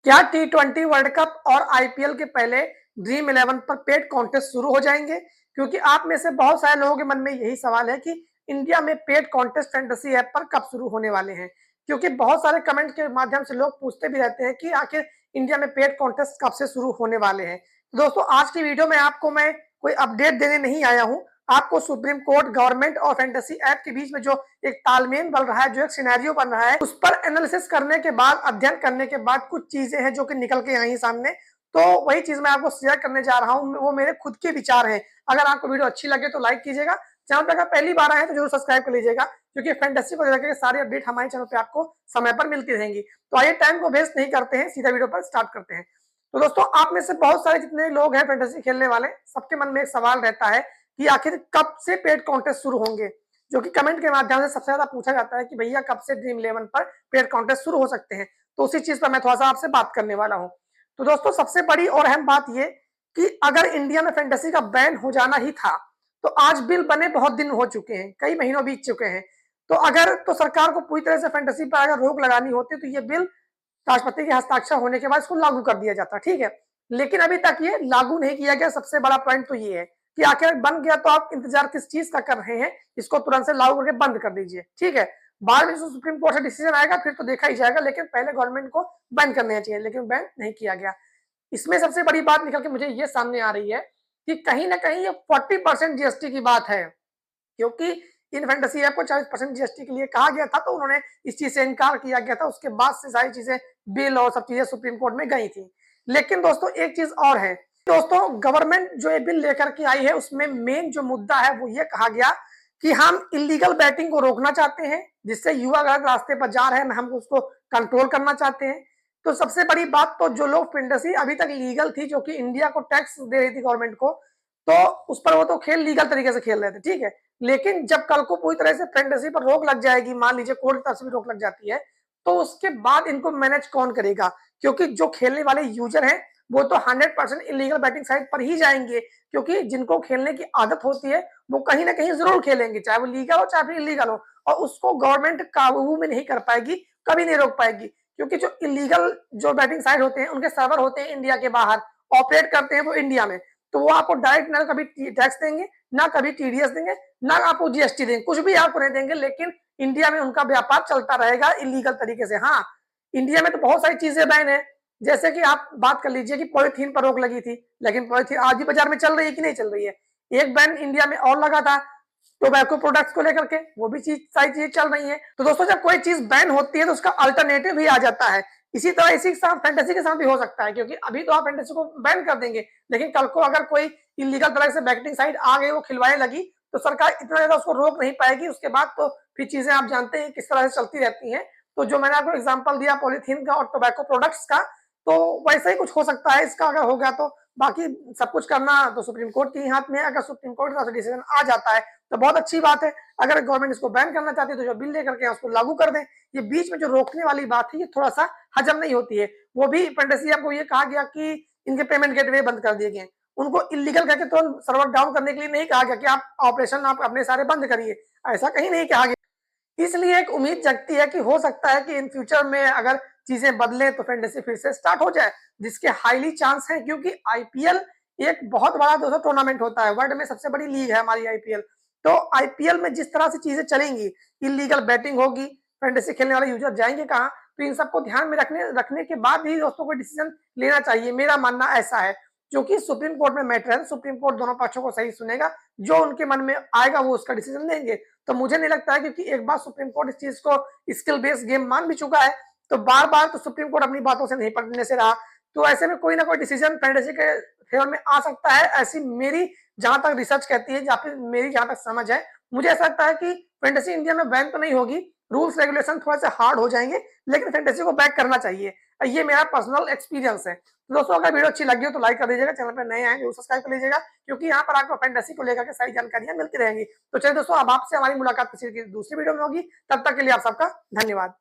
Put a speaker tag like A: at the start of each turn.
A: क्या टी20 world cup और IPL के पहले ड्रीम 11 पर पेड कॉन्टेस्ट शुरू हो जाएंगे? क्योंकि आप में से बहुत सारे लोगों के मन में यही सवाल है कि इंडिया में पेड कॉन्टेस्ट फैंटेसी ऐप पर कब शुरू होने वाले हैं। क्योंकि बहुत सारे कमेंट के माध्यम से लोग पूछते भी रहते हैं कि आखिर इंडिया में पेड कॉन्टेस्ट कब से शुरू होने वाले हैं। तो दोस्तों, आज की वीडियो में आपको मैं कोई अपडेट देने नहीं आया हूं। आपको सुप्रीम कोर्ट, गवर्नमेंट और फैंटेसी ऐप के बीच में जो एक तालमेल बन रहा है, जो एक सिनेरियो बन रहा है, उस पर एनालिसिस करने के बाद, अध्ययन करने के बाद कुछ चीजें हैं जो कि निकल के आई सामने। तो वही चीज मैं आपको शेयर करने जा रहा हूं। वो मेरे खुद के विचार हैं। अगर आपको वीडियो अच्छी लगे तो लाइक कीजिएगा। चैनल पर अगर पहली बार आए तो जरूर सब्सक्राइब कर लीजिएगा, क्योंकि फैंटेसी को लेकर सारी अपडेट हमारे चैनल पे आपको समय पर मिलती रहेंगी। तो आइए, टाइम को वेस्ट नहीं करते हैं, सीधा वीडियो पर स्टार्ट करते हैं। तो दोस्तों, आप में से बहुत सारे जितने लोग हैं फैंटेसी खेलने वाले, सबके मन में एक सवाल रहता है कि आखिर कब से पेड कॉन्टेस्ट शुरू होंगे, जो कि कमेंट के माध्यम से सबसे ज्यादा पूछा जाता है कि भैया कब से ड्रीम 11 पर पेड कॉन्टेस्ट शुरू हो सकते हैं। तो उसी चीज पर मैं थोड़ा सा आपसे बात करने वाला हूं। तो दोस्तों, सबसे बड़ी और अहम बात यह कि अगर इंडिया में फैंटेसी का बैन हो जाना ही था तो आज बिल बने बहुत दिन हो चुके हैं, कई महीनों बीत चुके हैं। तो सरकार को पूरी तरह से फैंटेसी पर अगर रोक लगानी होती तो ये बिल राष्ट्रपति के हस्ताक्षर होने के बाद इसको लागू कर दिया जाता, ठीक है। लेकिन अभी तक ये लागू नहीं किया गया। सबसे बड़ा पॉइंट तो ये है कि आखिर बन गया तो आप इंतजार किस चीज का कर रहे हैं, इसको तुरंत से लागू करके बंद कर दीजिए, ठीक है। बाद में सुप्रीम कोर्ट से डिसीजन आएगा फिर तो देखा ही जाएगा, लेकिन पहले गवर्नमेंट को बैन करना चाहिए, लेकिन बैन नहीं किया गया। इसमें सबसे बड़ी बात निकल के मुझे ये सामने आ रही है कि कहीं ना कहीं ये 40% जीएसटी की बात है, क्योंकि इन फैंटेसी ऐप को 40% जीएसटी के लिए कहा गया था, तो उन्होंने इस चीज से इनकार किया गया था। उसके बाद से सारी चीजें, बिल और सब चीजें सुप्रीम कोर्ट में गई थी। लेकिन दोस्तों, एक चीज और है। दोस्तों, गवर्नमेंट जो ये बिल लेकर के आई है, उसमें मेन जो मुद्दा है वो ये कहा गया कि हम इलीगल बैटिंग को रोकना चाहते हैं, जिससे युवा गलत रास्ते पर जा रहे हैं, हम उसको कंट्रोल करना चाहते हैं। तो सबसे बड़ी बात, तो जो लोग फैंटेसी अभी तक लीगल थी, जो कि इंडिया को टैक्स दे रही थी गवर्नमेंट को, तो उस पर वो तो खेल लीगल तरीके से खेल रहे थे, ठीक है। लेकिन जब कल को पूरी तरह से फैंटेसी पर रोक लग जाएगी, मान लीजिए कोर्ट की तरफ से भी रोक लग जाती है, तो उसके बाद इनको मैनेज कौन करेगा? क्योंकि जो खेलने वाले यूजर हैं वो तो 100% इलीगल बैटिंग साइट पर ही जाएंगे, क्योंकि जिनको खेलने की आदत होती है वो कहीं ना कहीं जरूर खेलेंगे, चाहे वो लीगल हो चाहे फिर इलीगल हो। और उसको गवर्नमेंट काबू में नहीं कर पाएगी, कभी नहीं रोक पाएगी, क्योंकि जो इलीगल जो बैटिंग साइट होते हैं उनके सर्वर होते हैं इंडिया के बाहर, ऑपरेट करते हैं वो इंडिया में। तो वो आपको डायरेक्ट ना कभी टैक्स देंगे, ना कभी टीडीएस देंगे, ना आपको जीएसटी देंगे, कुछ भी आपको नहीं देंगे, लेकिन इंडिया में उनका व्यापार चलता रहेगा इलीगल तरीके से। हाँ, इंडिया में तो बहुत सारी चीजें बैन है, जैसे कि आप बात कर लीजिए कि पॉलिथीन पर रोक लगी थी, लेकिन पॉलिथीन आज भी बाजार में चल रही है कि नहीं चल रही है। एक बैन इंडिया में और लगा था टोबैको प्रोडक्ट्स को लेकर के, वो भी चीज सारी चीजें चल रही है। तो दोस्तों, जब कोई चीज बैन होती है तो उसका अल्टरनेटिव भी आ जाता है। इसी तरह इसी के साथ फैंटेसी के साथ भी हो सकता है, क्योंकि अभी तो आप फैंटेसी को बैन कर देंगे, लेकिन कल को अगर कोई इलीगल तरह से बैटिंग साइट आ गई, वो खिलवाने लगी, तो सरकार इतना ज्यादा उसको रोक नहीं पाएगी। उसके बाद तो फिर चीजें आप जानते हैं किस तरह से चलती रहती हैं। तो जो मैंने आपको एग्जांपल दिया पॉलिथीन का और टोबैको प्रोडक्ट्स का, तो वैसे ही कुछ हो सकता है इसका अगर हो गया तो। बाकी सब कुछ करना तो सुप्रीम कोर्ट के हाथ में है। अगर सुप्रीम कोर्ट का डिसीजन आ जाता है तो बहुत अच्छी बात है। अगर गवर्नमेंट इसको बैन करना चाहती है तो जो बिल लेकर के उसको लागू कर दें। ये बीच में जो रोकने वाली बात है ये थोड़ा सा हजम नहीं होती है। वो भी फैंटेसी आपको ये कहा गया कि इनके पेमेंट गेटवे बंद कर दिए गए, उनको इलीगल करके तुरंत सर्वर डाउन करने के लिए नहीं कहा गया कि आप ऑपरेशन आप अपने सारे बंद करिए, ऐसा कहीं नहीं कहा गया। इसलिए एक उम्मीद जगती है कि हो सकता है कि इन फ्यूचर में अगर चीजें बदलें तो फैंटेसी फिर से स्टार्ट हो जाए, जिसके हाईली चांस है, क्योंकि आईपीएल एक बहुत बड़ा दोस्तों टूर्नामेंट होता है, वर्ल्ड में सबसे बड़ी लीग है हमारी आईपीएल। तो आईपीएल में जिस तरह से चीजें चलेंगी, इलीगल बैटिंग होगी, फैंटेसी खेलने वाले यूजर जाएंगे कहाँ, तो इन सबको ध्यान में रखने के बाद ही दोस्तों को डिसीजन लेना चाहिए, मेरा मानना ऐसा है। जो कि सुप्रीम कोर्ट में मैटर है, सुप्रीम कोर्ट दोनों पक्षों को सही सुनेगा, जो उनके मन में आएगा वो उसका डिसीजन लेंगे। तो मुझे नहीं लगता है, क्योंकि एक बार सुप्रीम कोर्ट इस चीज को स्किल बेस्ड गेम मान भी चुका है, तो बार बार तो सुप्रीम कोर्ट अपनी बातों से नहीं पलटने से रहा। तो ऐसे में कोई ना कोई डिसीजन फैंटेसी के फेवर में आ सकता है, ऐसी मेरी जहां तक रिसर्च कहती है, या फिर मेरी जहां तक समझ है। मुझे ऐसा लगता है कि फैंटेसी इंडिया में बैन तो नहीं होगी, रूल्स रेगुलेशन थोड़ा सा हार्ड हो जाएंगे, लेकिन फैंटेसी को बैक करना चाहिए। ये मेरा पर्सनल एक्सपीरियंस है। तो दोस्तों, अगर वीडियो अच्छी लगी हो तो लाइक कर दीजिएगा, चैनल पर नए आए जरूर सब्सक्राइब कर लीजिएगा, क्योंकि यहाँ पर आपको फैंटेसी को लेकर के सारी जानकारियां मिलती रहेंगी। तो चलिए दोस्तों, अब आपसे हमारी मुलाकात किसी की दूसरी वीडियो में होगी। तब तक के लिए आप सबका धन्यवाद।